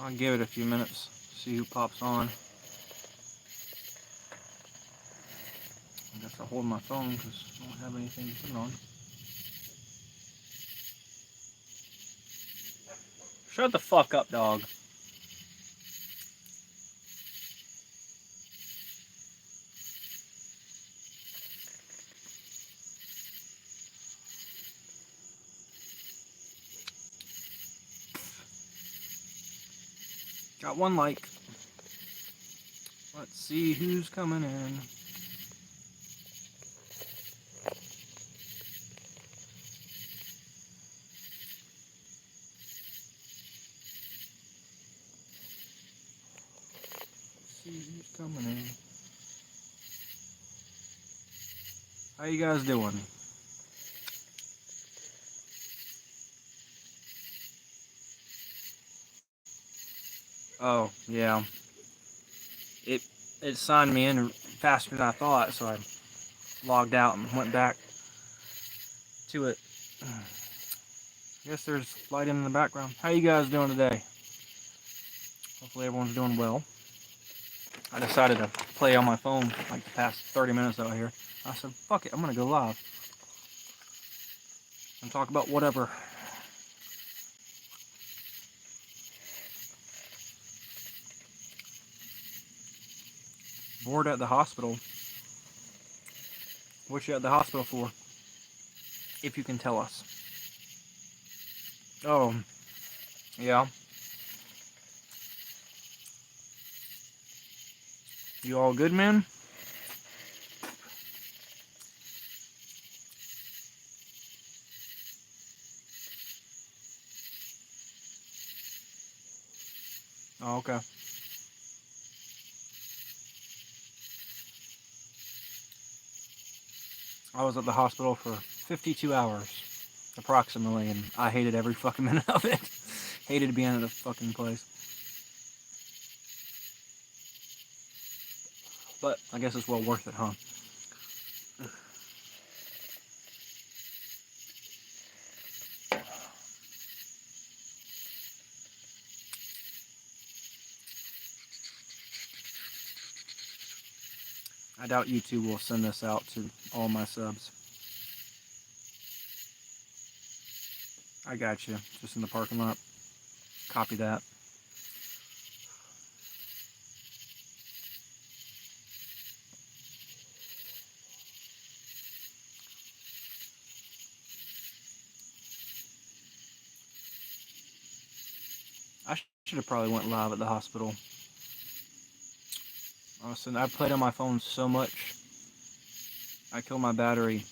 I'll give it a few minutes, see who pops on. I guess I'll hold my phone because I don't have anything to put it on. Shut the fuck up, dog. Got one like. Let's see who's coming in. See who's coming in. How you guys doing? Oh, yeah. It signed me in faster than I thought, so I logged out and went back to it. I guess there's light in the background. How you guys doing today? Hopefully everyone's doing well. I decided to play on my phone like the past 30 minutes out here. I said, fuck it, I'm gonna go live and talk about whatever. Bored at the hospital. What you at the hospital for? If you can tell us. Oh, yeah. You all good, man? Oh, okay. I was at the hospital for 52 hours, approximately, and I hated every fucking minute of it. Hated being at the fucking place. But I guess it's well worth it, huh? I doubt YouTube will send this out to all my subs. I got you. Just in the parking lot. Copy that. I should have probably went live at the hospital. Honestly, I played on my phone so much. I killed my battery.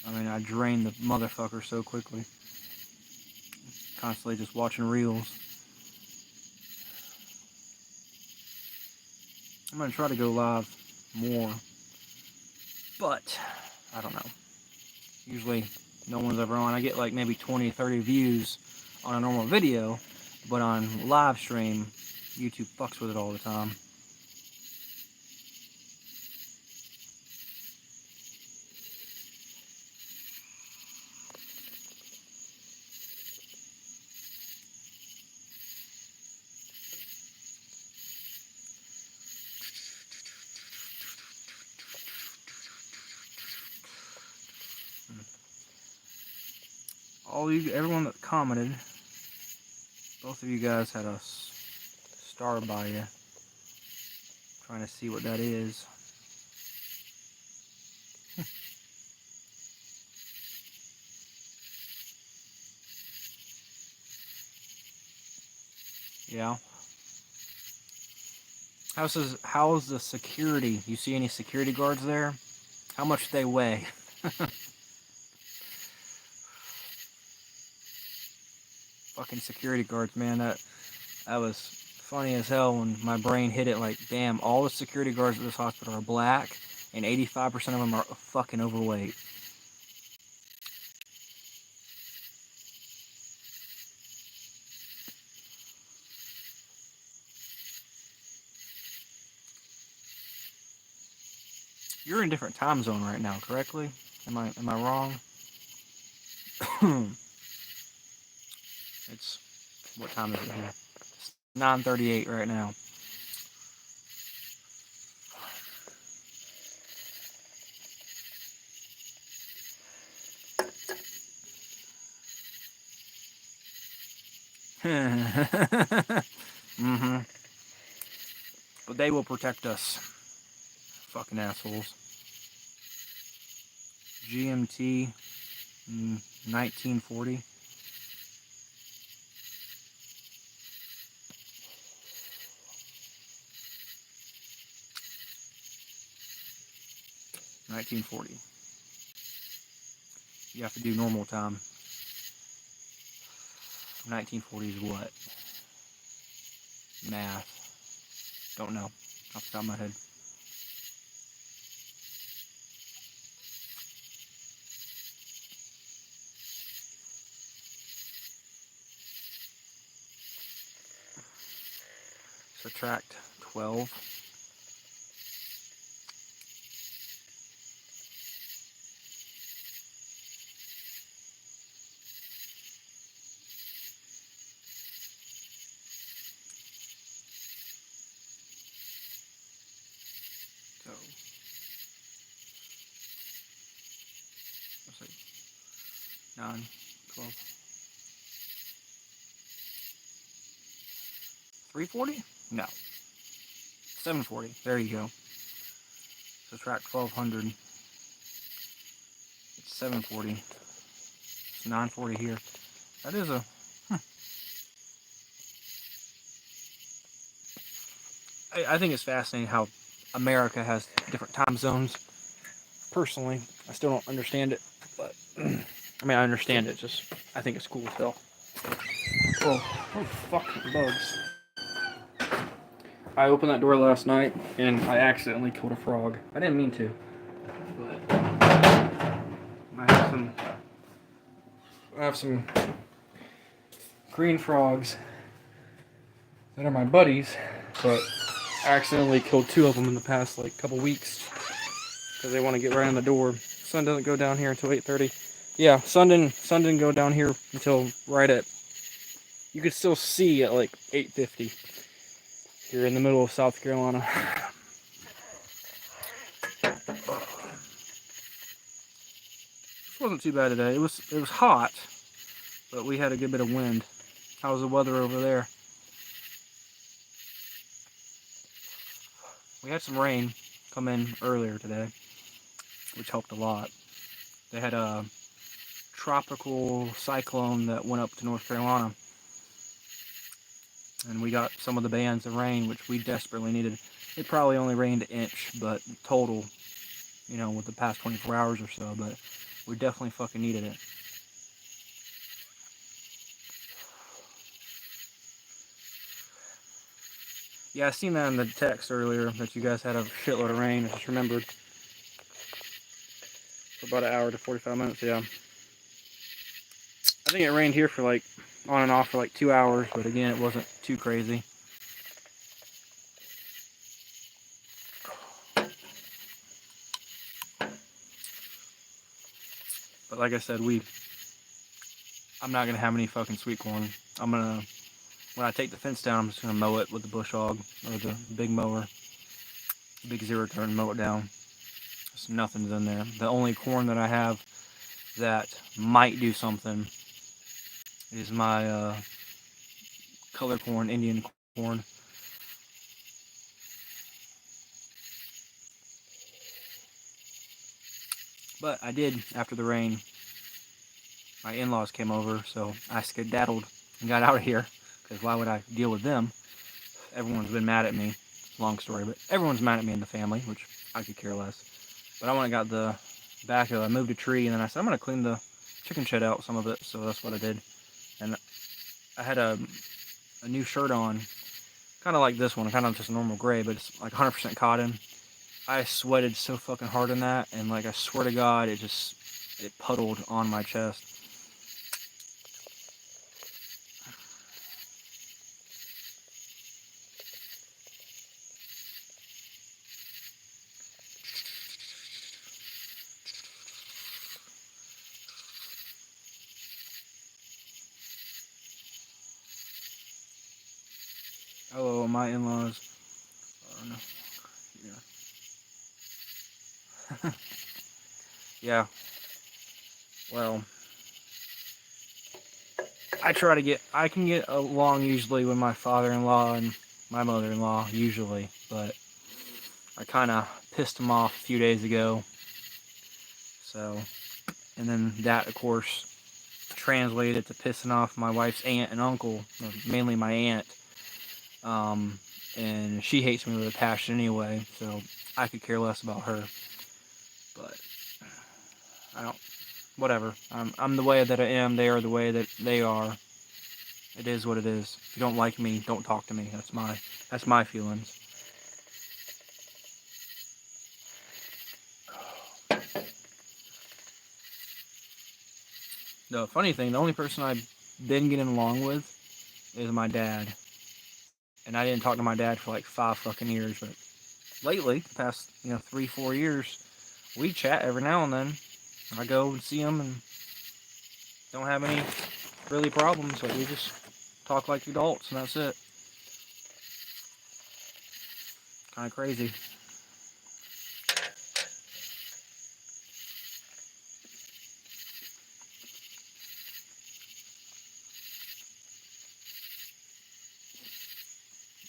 I mean, I drained the motherfucker so quickly. Constantly just watching reels. I'm gonna try to go live more, but I don't know. Usually no one's ever on. I get like maybe 20, 30 views on a normal video, but on live stream, YouTube fucks with it all the time. Everyone that commented, both of you guys had a star by you. Trying to see what that is. Yeah. How's the security? You see any security guards there? How much they weigh? Fucking security guards, man. That was funny as hell when my brain hit it like, damn, all the security guards at this hospital are black, and 85% of them are fucking overweight. You're in a different time zone right now, correctly? Am I wrong? It's what time is it here? 9:38 right now. Mm-hmm. But they will protect us. Fucking assholes. GMT 1940. You have to do normal time. 1940 is what? Math. Don't know. Off the top of my head. Subtract 12. So, let's see. 9, 12. 340? No. 740. There you go. Subtract 1200. It's 740. It's 940 here. That is a... I think it's fascinating how America has different time zones. Personally, I still don't understand it, but I mean, I understand it. Just I think it's cool as hell. Oh, fucking bugs! I opened that door last night and I accidentally killed a frog. I didn't mean to, but I have some green frogs that are my buddies, but I accidentally killed 2 of them in the past like couple weeks because they want to get right on the door. Sun doesn't go down here until 8:30. Yeah, sun didn't go down here until right at. You could still see at like 8:50. You're in the middle of South Carolina. This wasn't too bad today. It was hot, but we had a good bit of wind. How's the weather over there? We had some rain come in earlier today, which helped a lot. They had a tropical cyclone that went up to North Carolina, and we got some of the bands of rain, which we desperately needed. It probably only rained an inch, but total, you know, with the past 24 hours or so, but we definitely fucking needed it. Yeah, I seen that in the text earlier, that you guys had a shitload of rain. I just remembered. For about an hour to 45 minutes, yeah. I think it rained here for like, on and off for like 2 hours, but again, it wasn't too crazy. But like I said, I'm not going to have any fucking sweet corn. When I take the fence down, I'm just going to mow it with the bush hog, or the big mower. The big 0-turn, mow it down. Just nothing's in there. The only corn that I have that might do something is my color corn, Indian corn. But I did, after the rain, my in-laws came over, so I skedaddled and got out of here, because why would I deal with them? Everyone's been mad at me. Long story, but everyone's mad at me in the family, which I could care less. But I went and got the backhoe. I moved a tree, and then I said, I'm going to clean the chicken shed out, some of it, so that's what I did. And I had a new shirt on, kind of like this one, kind of just a normal gray, but it's like 100% cotton. I sweated so fucking hard in that, and like I swear to God, it puddled on my chest. Oh, my in-laws are no, yeah. Yeah. Well, I can get along usually with my father-in-law and my mother-in-law usually, but I kind of pissed them off a few days ago. So, and then that, of course, translated to pissing off my wife's aunt and uncle, mainly my aunt. And she hates me with a passion anyway, so I could care less about her. But I don't. Whatever. I'm the way that I am. They are the way that they are. It is what it is. If you don't like me, don't talk to me. That's my feelings. The funny thing, the only person I've been getting along with is my dad. And I didn't talk to my dad for like 5 fucking years, but lately, the past, 3, 4 years, we chat every now and then. I go and see him and don't have any really problems. Like, we just talk like adults and that's it. Kind of crazy.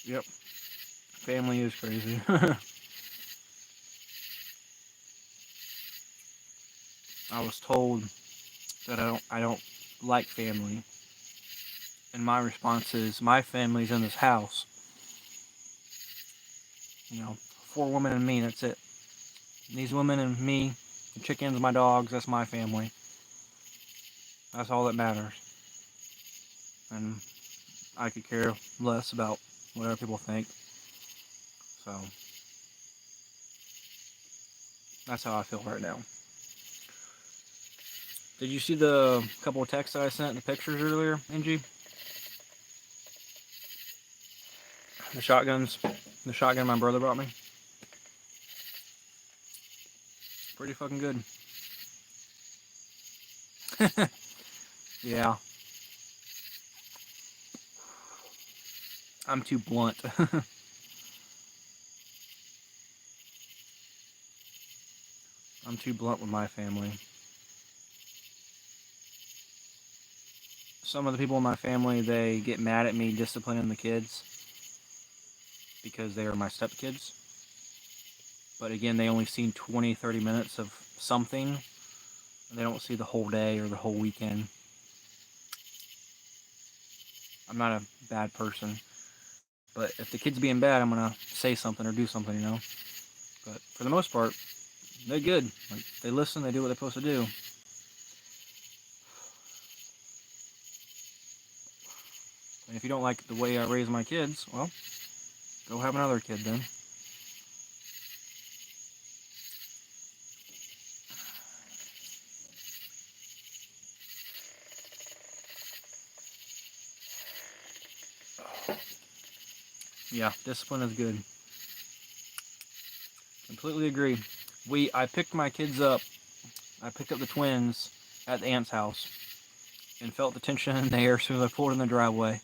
Yep. Family is crazy. I was told that I don't like family. And my response is, my family's in this house. 4 women and me, that's it. And these women and me, the chickens, my dogs, that's my family. That's all that matters. And I could care less about what other people think. So, that's how I feel right now. Did you see the couple of texts that I sent, the pictures earlier, Angie? The shotgun my brother brought me. Pretty fucking good. Yeah. I'm too blunt. I'm too blunt with my family. Some of the people in my family, they get mad at me disciplining the kids because they are my stepkids. But again, they only seen 20, 30 minutes of something. They don't see the whole day or the whole weekend. I'm not a bad person. But if the kid's being bad, I'm going to say something or do something, But for the most part, they're good. Like, they listen, they do what they're supposed to do. And if you don't like the way I raise my kids, well, go have another kid then. Yeah, discipline is good. Completely agree. I picked my kids up. I picked up the twins at the aunt's house and felt the tension in the air as soon as I pulled in the driveway.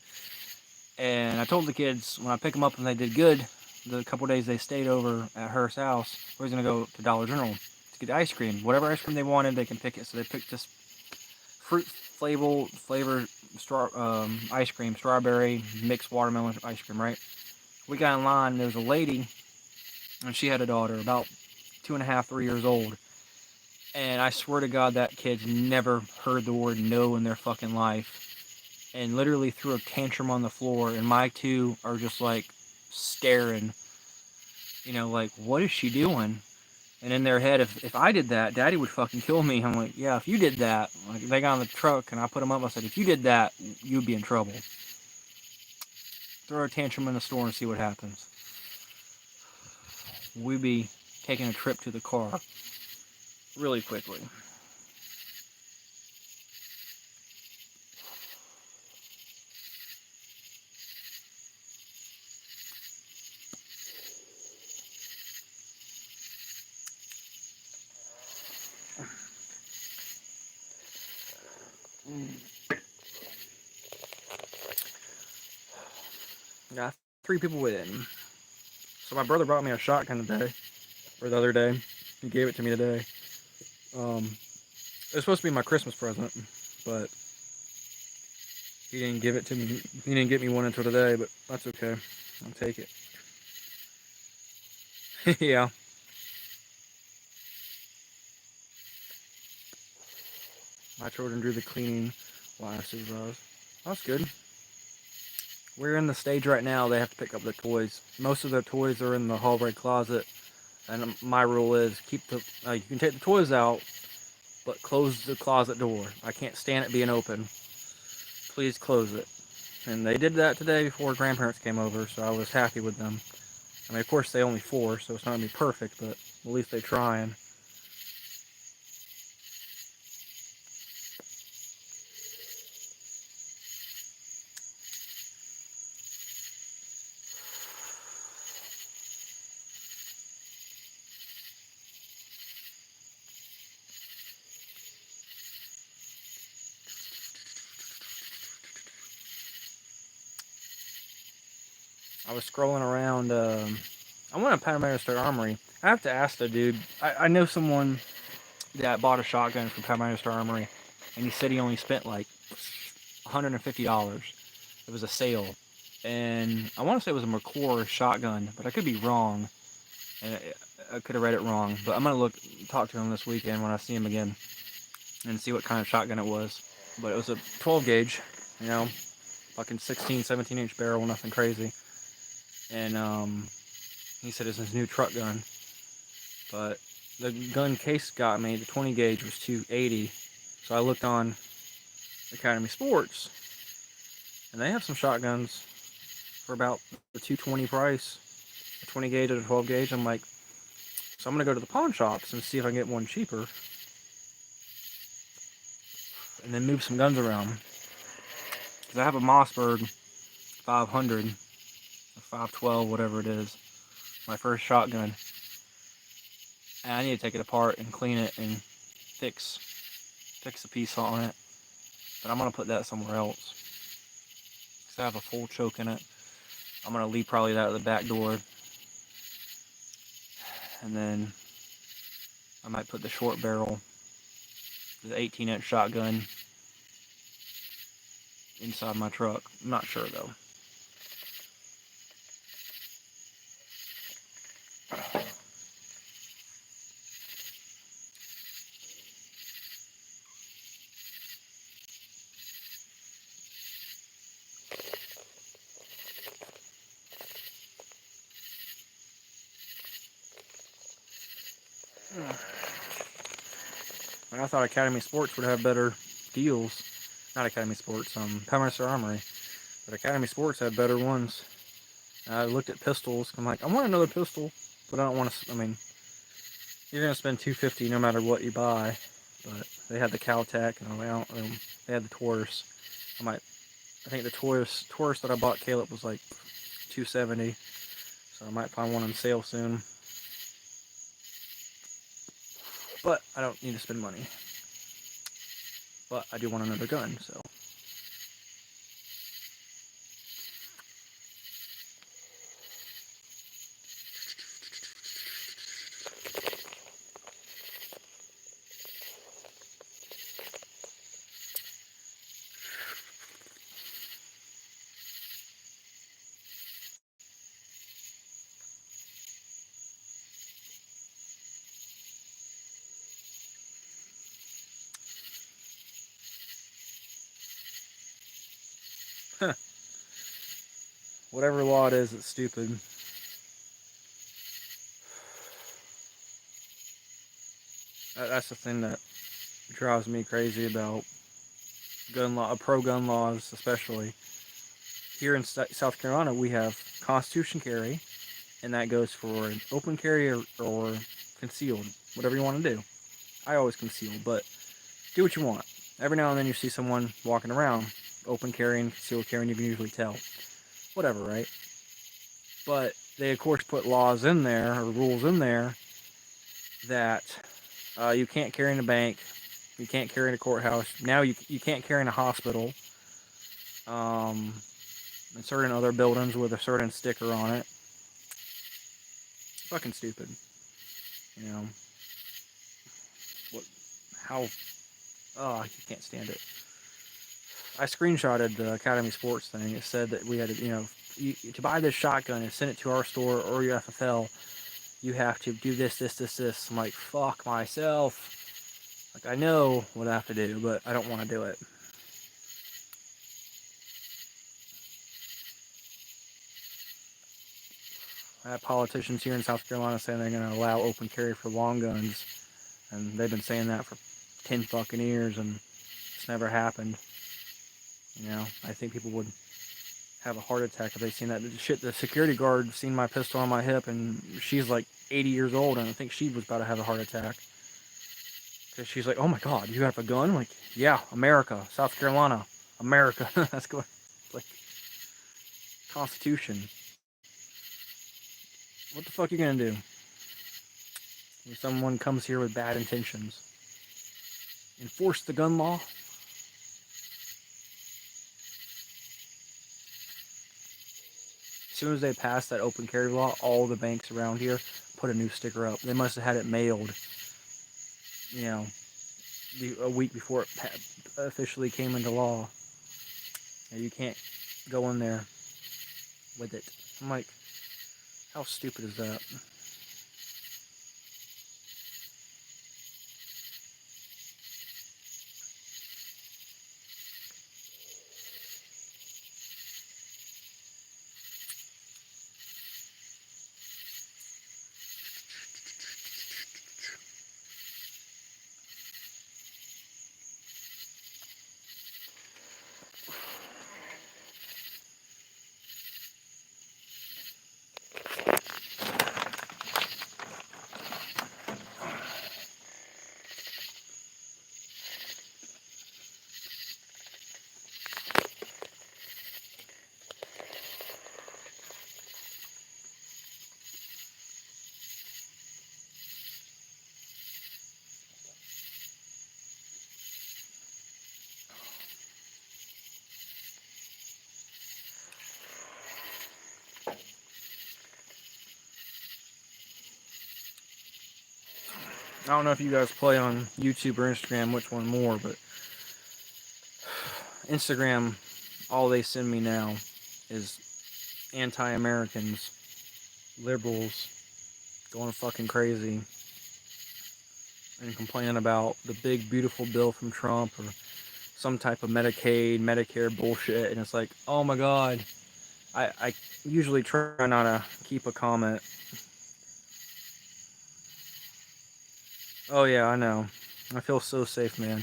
And I told the kids when I pick them up and they did good, the couple days they stayed over at her house, we was going to go to Dollar General to get ice cream. Whatever ice cream they wanted, they can pick it. So they picked this fruit flavor ice cream, strawberry, mixed watermelon ice cream, right? We got in line, there was a lady, and she had a daughter, about 2.5, 3 years old. And I swear to God, that kid's never heard the word no in their fucking life. And literally threw a tantrum on the floor, and my two are just like staring, like, what is she doing? And in their head, if I did that, Daddy would fucking kill me. I'm like, yeah, if you did that, like, they got on the truck and I put them up, I said, if you did that, you'd be in trouble. Throw a tantrum in the store and see what happens. We'd be taking a trip to the car really quickly. Got 3 people win. So my brother brought me a shotgun today, or the other day. He gave it to me today. It was supposed to be my Christmas present, but he didn't give it to me. He didn't get me one until today, but that's okay. I'll take it. Yeah. My children drew the cleaning last as well. That's good. We're in the stage right now, they have to pick up their toys. Most of their toys are in the hallway closet. And my rule is, keep the, you can take the toys out, but close the closet door. I can't stand it being open. Please close it. And they did that today before grandparents came over, so I was happy with them. I mean, of course, they only 4, so it's not going to be perfect, but at least they're trying. I was scrolling around, I want a Paramedic Armory. I have to ask the dude, I know someone that bought a shotgun from Paramedic Armory, and he said he only spent like $150. It was a sale, and I want to say it was a McClure shotgun, but I could be wrong, and I could have read it wrong. But I'm gonna talk to him this weekend when I see him again, and see what kind of shotgun it was. But it was a 12 gauge, you know, fucking 16, 17-inch barrel, nothing crazy. And he said it's his new truck gun, but the gun Case got me, the 20 gauge was $280. So I looked on Academy Sports, and they have some shotguns for about the $220 price, a 20 gauge or a 12 gauge. I'm like, so I'm gonna go to the pawn shops and see if I can get one cheaper, and then move some guns around. Because I have a Mossberg 500, or 512, whatever it is, my first shotgun. And I need to take it apart and clean it and fix a piece on it. But I'm gonna put that somewhere else, because I have a full choke in it. I'm gonna leave probably that at the back door, and then I might put the short barrel, the 18-inch shotgun, inside my truck. I'm not sure though. I thought Academy Sports would have better deals. Not Academy Sports, Paramedic Armory. But Academy Sports had better ones. I looked at pistols. I'm like, I want another pistol, but I don't want to. I mean, you're gonna spend $250 no matter what you buy. But they had the Caltech, and they had the Taurus. I think the Taurus that I bought Caleb was like $270. So I might find one on sale soon. But I don't need to spend money. But I do want another gun, so. Whatever law it is, it's stupid. That's the thing that drives me crazy about gun law, pro-gun laws, especially. Here in South Carolina, we have Constitution carry, and that goes for open carry or concealed, whatever you want to do. I always conceal, but do what you want. Every now and then you see someone walking around, open carry and concealed carry, and you can usually tell. Whatever, right? But they, of course, put laws in there, or rules in there, that you can't carry in a bank, you can't carry in a courthouse. Now you can't carry in a hospital. and certain other buildings with a certain sticker on it. Fucking stupid. You know. What? How? Oh, I can't stand it. I screenshotted the Academy Sports thing. It said that we had to, to buy this shotgun and send it to our store or your FFL, you have to do this, this, this, this. I'm like, fuck myself. Like, I know what I have to do, but I don't want to do it. I have politicians here in South Carolina saying they're going to allow open carry for long guns, and they've been saying that for 10 fucking years, and it's never happened. I think people would have a heart attack if they seen that. Shit, the security guard seen my pistol on my hip, and she's like 80 years old, and I think she was about to have a heart attack. Because she's like, oh my god, you have a gun? I'm like, yeah, America, South Carolina, America. That's good. Like, Constitution. What the fuck are you gonna do when someone comes here with bad intentions? Enforce the gun law? As soon as they passed that open carry law, all the banks around here put a new sticker up. They must have had it mailed, a week before it officially came into law. You can't go in there with it. I'm like, how stupid is that? I don't know if you guys play on YouTube or Instagram, which one more, but Instagram, all they send me now is anti-Americans, liberals, going fucking crazy, and complaining about the big, beautiful bill from Trump, or some type of Medicaid, Medicare bullshit, and it's like, oh my god. I usually try not to keep a comment. Oh yeah, I know. I feel so safe, man.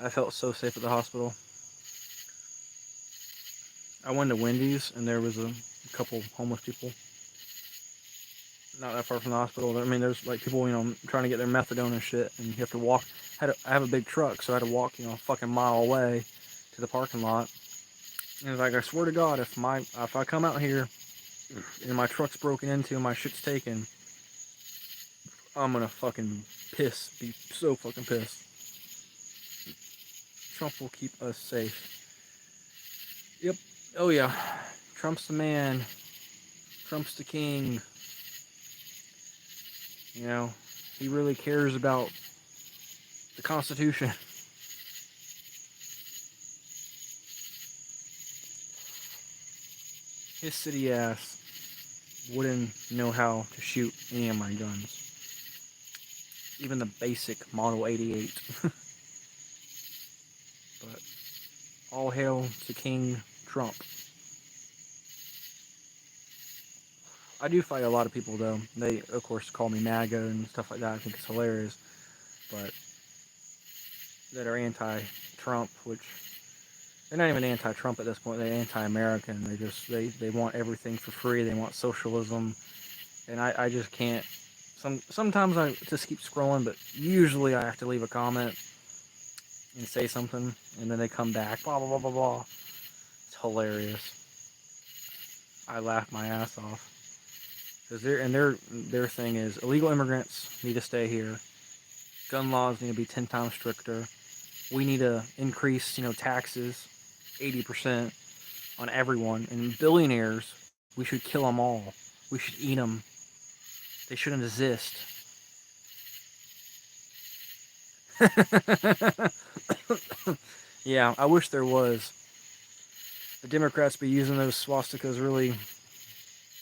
I felt so safe at the hospital. I went to Wendy's, and there was a couple homeless people not that far from the hospital. I mean, there's like people, trying to get their methadone and shit, and you have to walk. I have a big truck, so I had to walk, a fucking mile away to the parking lot. And it's like, I swear to God, if I come out here and my truck's broken into and my shit's taken, I'm gonna fucking be so fucking pissed. Trump will keep us safe. Yep. Oh yeah. Trump's the man. Trump's the king. He really cares about the Constitution. His city ass wouldn't know how to shoot any of my guns. Even the basic Model 88. But all hail to King Trump. I do fight a lot of people, though. They, of course, call me MAGA and stuff like that. I think it's hilarious. But that are anti-Trump, which they're not even anti-Trump at this point. They're anti-American. They want everything for free. They want socialism. And I just can't. Sometimes I just keep scrolling, but usually I have to leave a comment and say something, and then they come back, blah, blah, blah, blah, blah. It's hilarious. I laugh my ass off. Because their thing is, illegal immigrants need to stay here. Gun laws need to be 10 times stricter. We need to increase, taxes 80%. on everyone. And billionaires, we should kill them all. We should eat them. They shouldn't exist. Yeah, I wish there was. The Democrats be using those swastikas really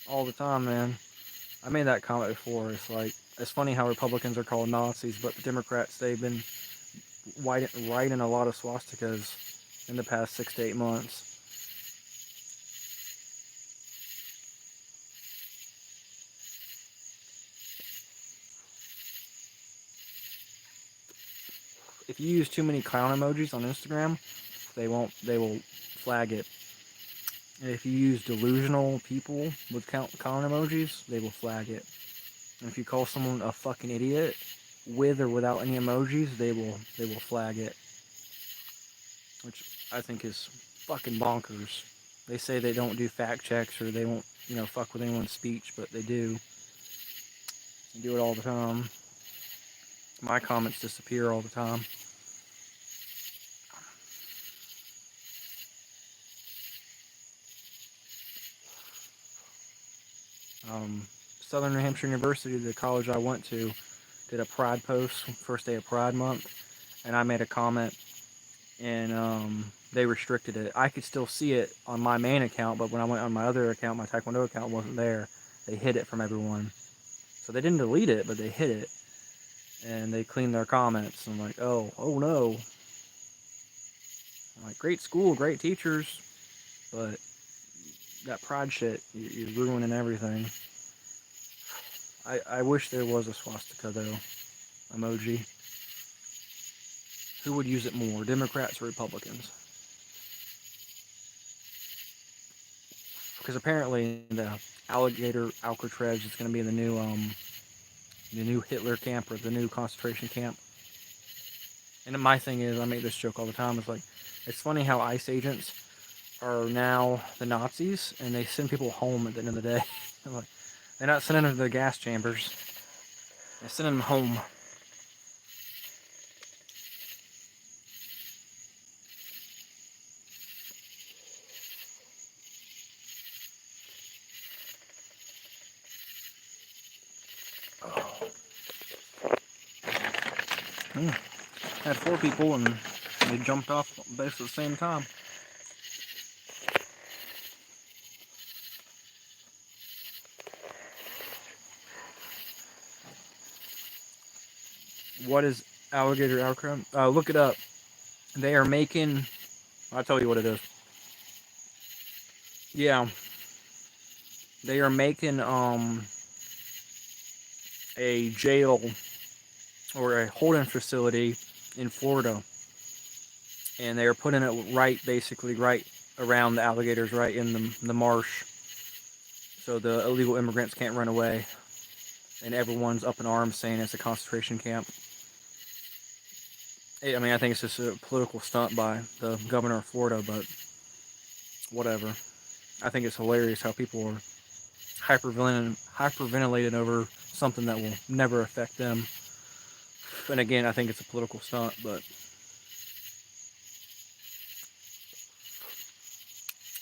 all the time, man. I made that comment before. It's like, it's funny how Republicans are called Nazis, but the Democrats, they've been writing a lot of swastikas in the past 6 to 8 months. If you use too many clown emojis on Instagram, they will flag it. And if you use delusional people with clown emojis, they will flag it. And if you call someone a fucking idiot with or without any emojis, they will flag it. Which I think is fucking bonkers. They say they don't do fact checks or they won't, fuck with anyone's speech, but they do. They do it all the time. My comments disappear all the time. Southern New Hampshire University, the college I went to, did a Pride post, first day of Pride Month, and I made a comment, and they restricted it. I could still see it on my main account, but when I went on my other account, my Taekwondo account wasn't there. They hid it from everyone. So they didn't delete it, but they hid it. And they cleaned their comments. I'm like, oh no. I'm like, great school, great teachers, but that pride shit, you're ruining everything. I wish there was a swastika, though, emoji. Who would use it more, Democrats or Republicans? Because apparently the alligator Alcatraz is going to be the new Hitler camp or the new concentration camp. And my thing is, I make this joke all the time, it's like, it's funny how ICE agents are now the Nazis, and they send people home at the end of the day. Like, they're not sending them to the gas chambers. They're sending them home. Had 4 people, and they jumped off basically at the same time. What is alligator outcome? Look it up. They are making... I'll tell you what it is. Yeah. They are making a jail or a holding facility in Florida. And they are putting it basically right around the alligators, right in the marsh. So the illegal immigrants can't run away. And everyone's up in arms saying it's a concentration camp. I mean, I think it's just a political stunt by the governor of Florida, but whatever. I think it's hilarious how people are hyperventilating over something that will never affect them. And again, I think it's a political stunt, but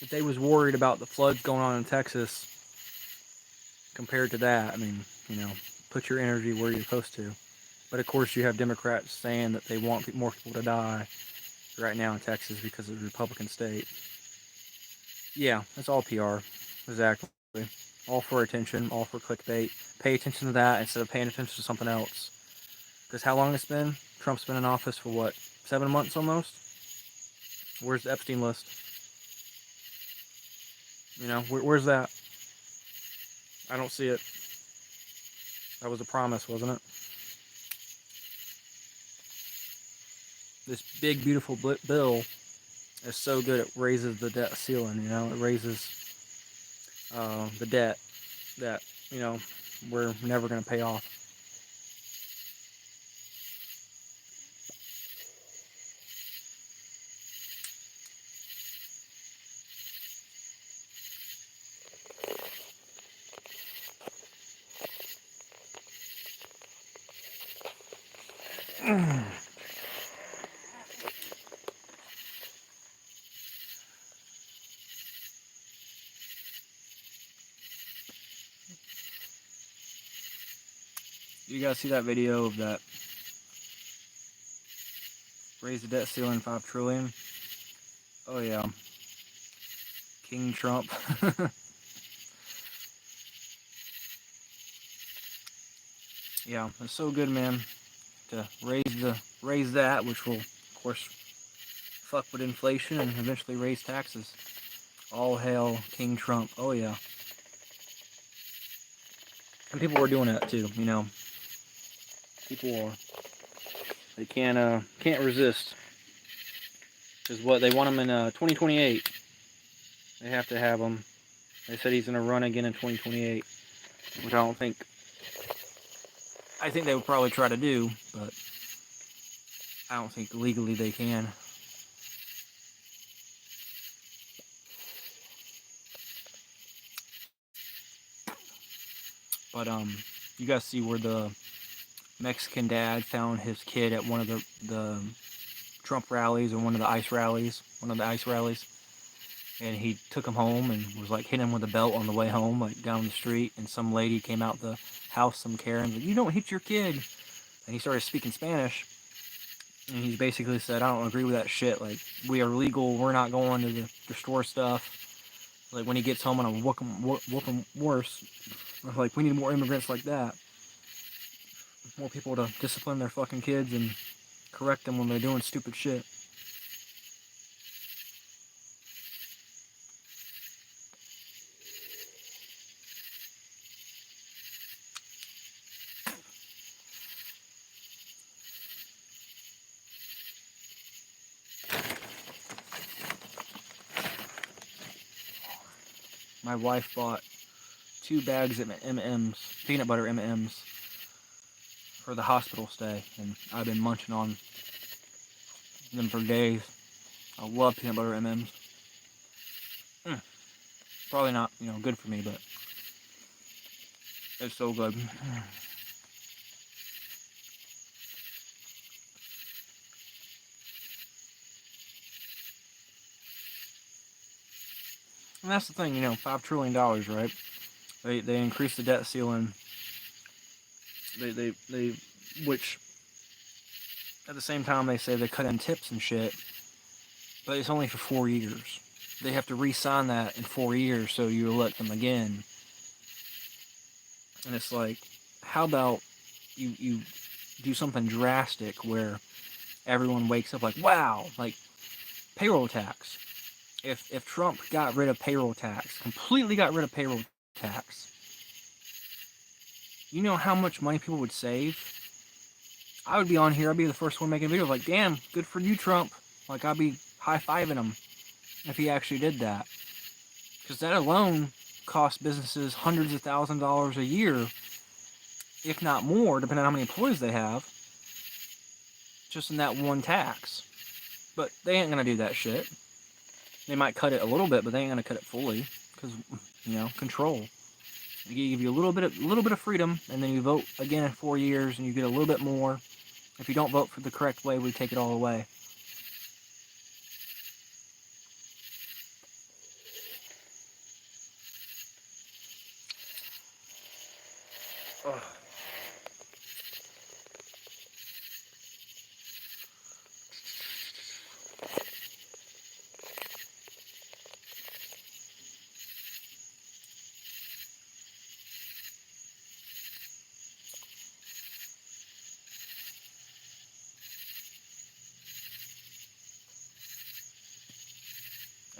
if they was worried about the floods going on in Texas compared to that, I mean, put your energy where you're supposed to. But of course, you have Democrats saying that they want more people to die right now in Texas because of the Republican state. Yeah, it's all PR. Exactly. All for attention, all for clickbait. Pay attention to that instead of paying attention to something else. Because how long it's been? Trump's been in office for what? 7 months almost? Where's the Epstein list? Where's that? I don't see it. That was a promise, wasn't it? This big, beautiful bill is so good it raises the debt ceiling, It raises the debt that, we're never going to pay off. You guys see that video of that raise the debt ceiling 5 trillion? Oh yeah. King Trump. Yeah, it's so good, man, to raise that, which will, of course, fuck with inflation and eventually raise taxes. All hail King Trump. Oh yeah. And people are doing that too, you know. People are. They can't resist. Because what they want him in 2028. They have to have him. They said he's gonna run again in 2028, which I don't think. I think they would probably try to do, but I don't think legally they can. But you guys see where the Mexican dad found his kid at one of the Trump rallies, or one of the ICE rallies, and he took him home and was like hitting him with a belt on the way home, like down the street, and some lady came out the house, some Karen, like, "You don't hit your kid," and he started speaking Spanish, and he basically said, "I don't agree with that shit, like, we are legal, we're not going to the store stuff, like, when he gets home, I'm gonna whoop him worse, like, we need more immigrants like that, more people to discipline their fucking kids and correct them when they're doing stupid shit." My wife bought 2 bags of M&Ms, peanut butter M&Ms, for the hospital stay, and I've been munching on them for days. I love peanut butter M&Ms. Probably not, you know, good for me, but it's so good. And that's the thing, you know, $5 trillion, right? They increased the debt ceiling. They which at the same time they say they cut in tips and shit, but it's only for 4 years. They have to re-sign that in 4 years, so you elect them again. And it's like, how about you do something drastic where everyone wakes up like, wow, like payroll tax. If Trump got rid of payroll tax, completely got rid of payroll tax, you know how much money people would save? I would be on here, I'd be the first one making a video like, damn, good for you, Trump. Like, I'd be high-fiving him if he actually did that. Because that alone costs businesses hundreds of thousands of dollars a year, if not more, depending on how many employees they have, just in that one tax. But they ain't gonna do that shit. They might cut it a little bit, but they ain't gonna cut it fully, because, you know, control. They give you a little bit of freedom, and then you vote again in 4 years, and you get a little bit more. If you don't vote for the correct way, we take it all away. Ugh.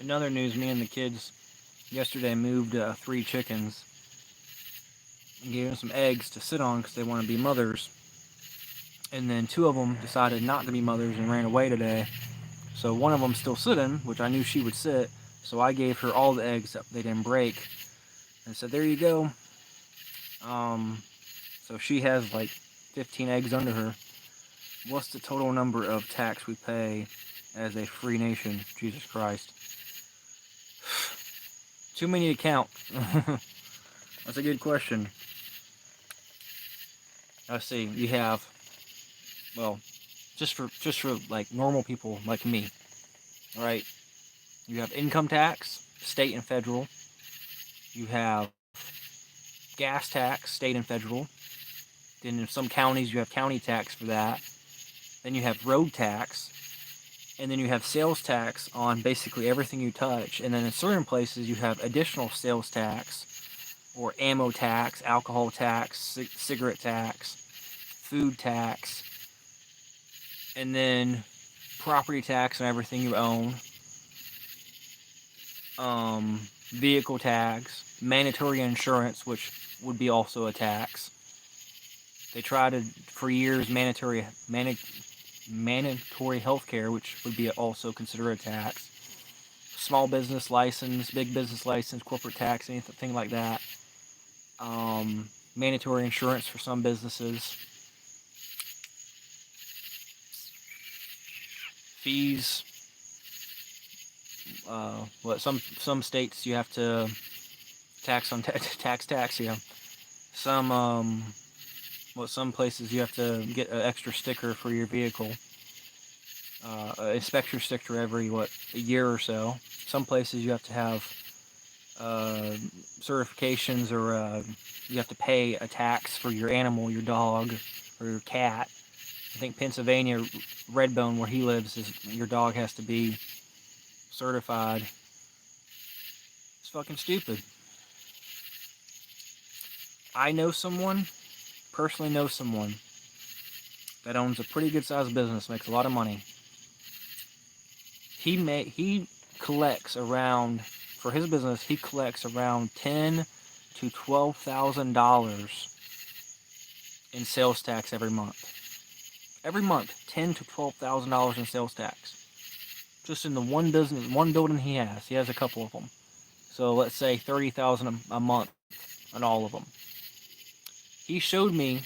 Another news, me and the kids yesterday moved 3 chickens and gave them some eggs to sit on because they want to be mothers. And then 2 of them decided not to be mothers and ran away today. So one of them's still sitting, which I knew she would sit. So I gave her all the eggs that they didn't break. And said, there you go. So she has like 15 eggs under her. What's the total number of tax we pay as a free nation? Jesus Christ. Too many to count. That's a good question. Let's see. You have, well, just for like normal people like me, all right? You have income tax, state and federal. You have gas tax, state and federal. Then in some counties you have county tax for that. Then you have road tax. And then you have sales tax on basically everything you touch. And then in certain places you have additional sales tax or ammo tax, alcohol tax, cigarette tax, food tax, and then property tax on everything you own, vehicle tax, mandatory insurance, which would be also a tax. They tried to, for years, mandatory health care, which would be also considered a tax. Small business license, big business license, corporate tax, anything like that. Mandatory insurance for some businesses. Fees. Some states you have to tax on tax. Yeah. Some places you have to get an extra sticker for your vehicle. Inspector sticker every a year or so. Some places you have to have certifications, or you have to pay a tax for your animal, your dog or your cat. I think Pennsylvania, Redbone, where he lives, your dog has to be certified. It's fucking stupid. I personally know someone that owns a pretty good sized business, makes a lot of money. He collects around, for his business, he collects around $10,000 to $12,000 in sales tax every month. Every month, $10,000 to $12,000 in sales tax. Just in the one building he has. He has a couple of them. So let's say $30,000 a month on all of them. He showed me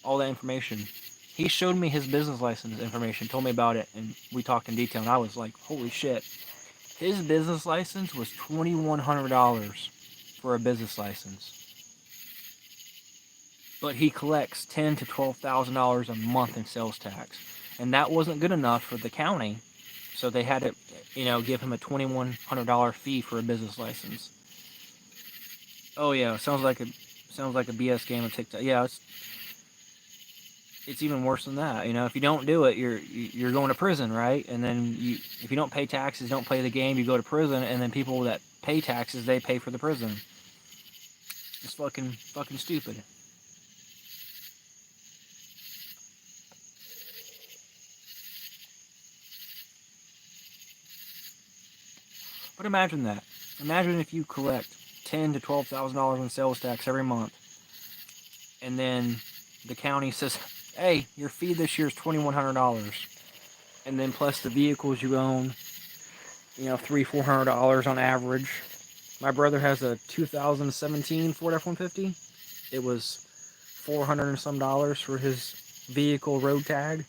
all that information. He showed me his business license information, told me about it, and we talked in detail, and I was like, holy shit. His business license was $2,100 for a business license. But he collects $10,000 to $12,000 a month in sales tax. And that wasn't good enough for the county, so they had to, give him a $2,100 fee for a business license. Oh yeah, sounds like a BS game of TikTok. Yeah, it's even worse than that. If you don't do it, you're going to prison, right? And then if you don't pay taxes, don't play the game, you go to prison, and then people that pay taxes, they pay for the prison. It's fucking stupid. But imagine that. Imagine if you collect $10,000 to $12,000 in sales tax every month, and then the county says, "Hey, your fee this year is $2,100," and then plus the vehicles you own, $300-400 on average. My brother has a 2017 Ford F-150. It was $400 and some dollars for his vehicle road tag.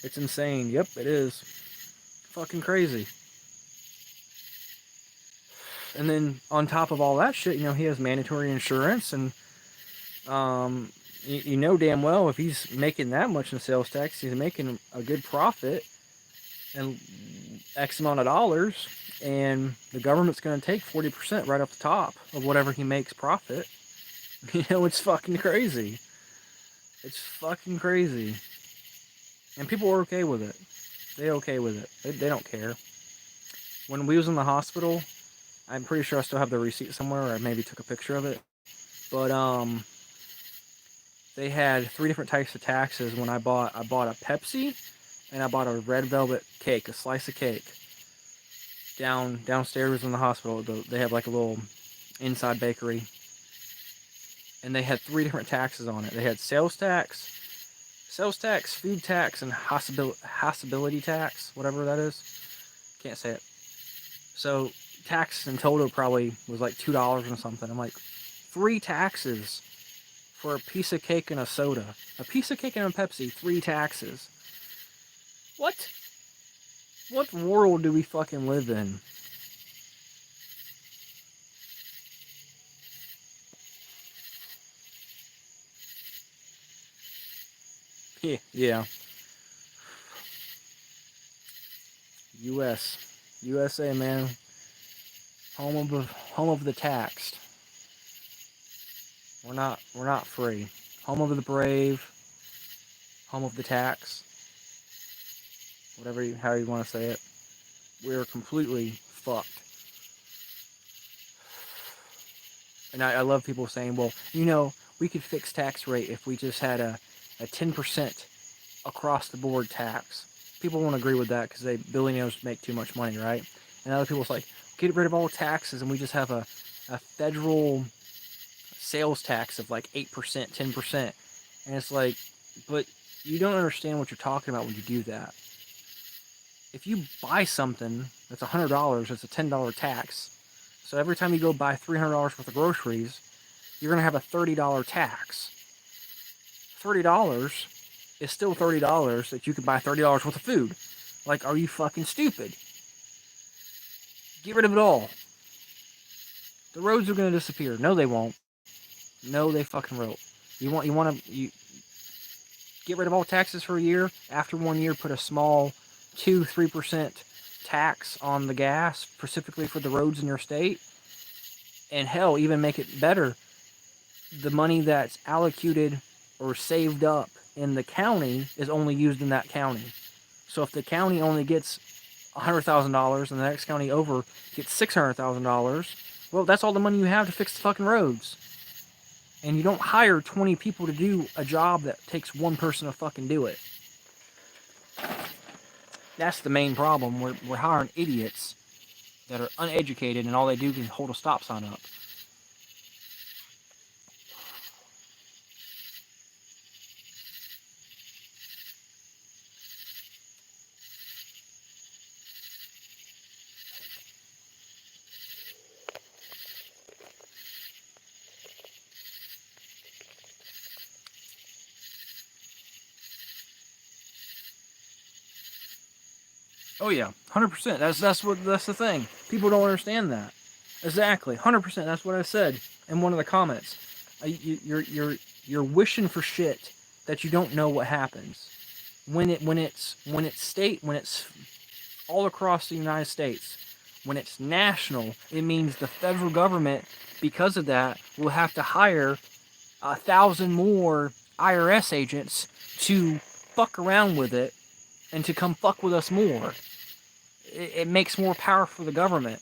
It's insane. Yep, it is. Fucking crazy. And then on top of all that shit, he has mandatory insurance, and you know damn well if he's making that much in sales tax, he's making a good profit and X amount of dollars, and the government's going to take 40% right off the top of whatever he makes profit. It's fucking crazy. It's fucking crazy. And people are okay with it. They're okay with it. They don't care. When we was in the hospital, I'm pretty sure I still have the receipt somewhere, or I maybe took a picture of it. But they had 3 different types of taxes when I bought a Pepsi, and I bought a red velvet cake, a slice of cake. Downstairs in the hospital, they have like a little inside bakery. And they had 3 different taxes on it. They had sales tax, food tax, and hospitality tax, whatever that is. Can't say it. So tax in total probably was like $2 or something. I'm like, 3 taxes for a piece of cake and a soda. A piece of cake and a Pepsi, 3 taxes. What? What world do we fucking live in? Yeah. USA, man. Home of the taxed. We're not free. home of the brave, home of the tax, how you want to say it. We're completely fucked. And I love people saying, well, we could fix tax rate if we just had a 10% across the board tax. People won't agree with that because billionaires make too much money, right? And other people's like, get rid of all taxes and we just have a federal sales tax of like 8%, 10%. And it's like, but you don't understand what you're talking about when you do that. If you buy something that's $100, it's a $10 tax. So every time you go buy $300 worth of groceries, you're going to have a $30 tax. $30 is still $30 that you could buy $30 worth of food. Like, are you fucking stupid? Get rid of it all. The roads are going to disappear. No, they won't. No, they fucking won't. You want to get rid of all taxes for a year. After 1 year, put a small 2-3% tax on the gas, specifically for the roads in your state. And hell, even make it better. The money that's allocated or saved up in the county is only used in that county. So if the county only gets $100,000 and the next county over gets $600,000, well, that's all the money you have to fix the fucking roads. And you don't hire 20 people to do a job that takes one person to fucking do it. That's the main problem. We're hiring idiots that are uneducated and all they do is hold a stop sign up. Oh yeah, 100%. That's the thing. People don't understand that. Exactly, 100%. That's what I said in one of the comments. You're wishing for shit that you don't know what happens. When it's all across the United States, when it's national, it means the federal government, because of that, will have to hire 1,000 more IRS agents to fuck around with it and to come fuck with us more. It makes more power for the government.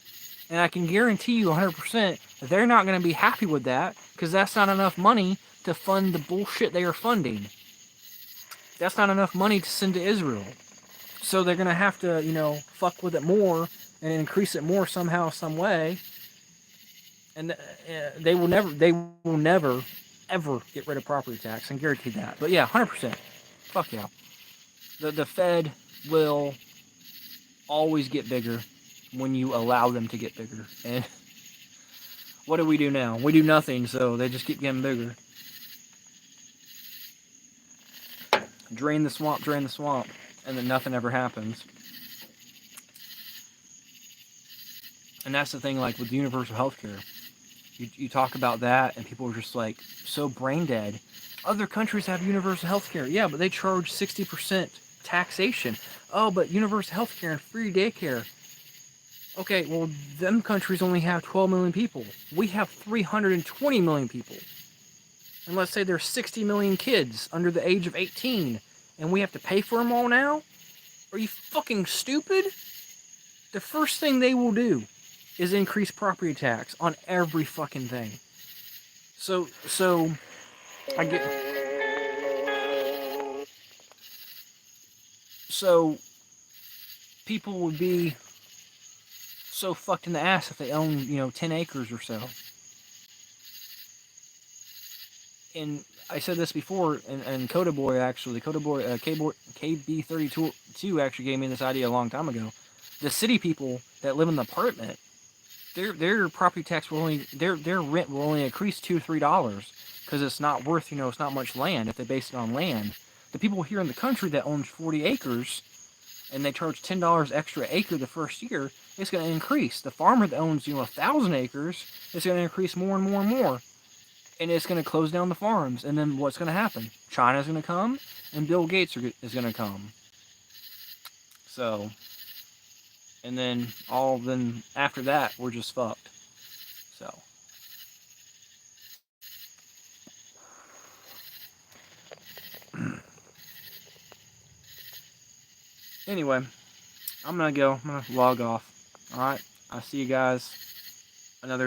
And I can guarantee you 100% that they're not going to be happy with that because that's not enough money to fund the bullshit they are funding. That's not enough money to send to Israel. So they're going to have to, fuck with it more and increase it more somehow, some way. And they will never, ever get rid of property tax. I can guarantee that. But yeah, 100%. Fuck yeah. The Fed will always get bigger when you allow them to get bigger. And what do we do now? We do nothing, so they just keep getting bigger. Drain the swamp, and then nothing ever happens. And that's the thing, like with universal healthcare. You talk about that, and people are just like so brain dead. Other countries have universal healthcare. Yeah, but they charge 60% taxation. Oh, but universal healthcare and free daycare. Okay, well, them countries only have 12 million people. We have 320 million people. And let's say there's 60 million kids under the age of 18, and we have to pay for them all now? Are you fucking stupid? The first thing they will do is increase property tax on every fucking thing. So I get. So people would be so fucked in the ass if they own 10 acres or so. And I said this before, and Coda Boy actually, KB32 actually gave me this idea a long time ago. The city people that live in the apartment, their property tax will only, their rent will only increase $2 or $3 because it's not worth, it's not much land if they base it on land. The people here in the country that owns 40 acres and they charge $10 extra acre the first year, it's going to increase. The farmer that owns 1,000 acres, it's going to increase more and more and more. And it's going to close down the farms. And then what's going to happen? China's going to come, and Bill Gates is going to come. So, and then after that, we're just fucked. So. Anyway, I'm gonna go. I'm gonna log off. All right. I'll see you guys another day.